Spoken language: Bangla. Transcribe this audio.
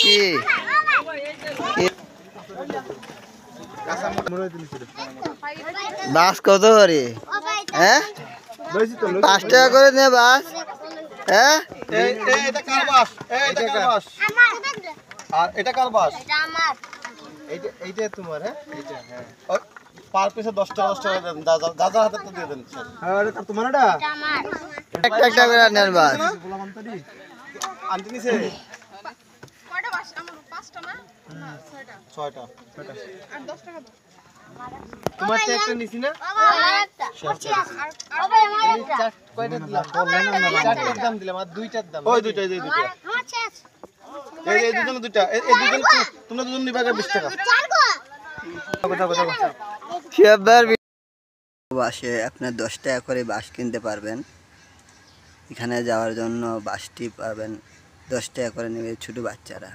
কি বাস কত করে? হ্যাঁ 5 টাকা করে নে বাস। হ্যাঁ আর এটা কার বাস? এইটা তোমার। হ্যাঁ এইটা। হ্যাঁ পার পিছে 10 টাকা 10 টাকা দেন। দাদা হাতে তো দিয়ে দেন। আরে তোমার এটা একটা একটা করে নেন বাস। আনতে নিছে কয়টা বাস? আমার 5টা না? 6টা। আর 10 টাকা দাও। তোমার তো একটা নিছি না? কয়টা দিলাম? চারটার দাম দিলাম আর দুইটার দাম। ওই দুইটা এই দুইটা। এই দুজন দুইটা। এই দুজন তোমরা দুজন নিবা 20 টাকা। বাসে আপনার 10 টাকা করে বাস কিনতে পারবেন। এখানে যাওয়ার জন্য বাসটি পাবেন 10 টাকা করে নেবে ছোট বাচ্চারা।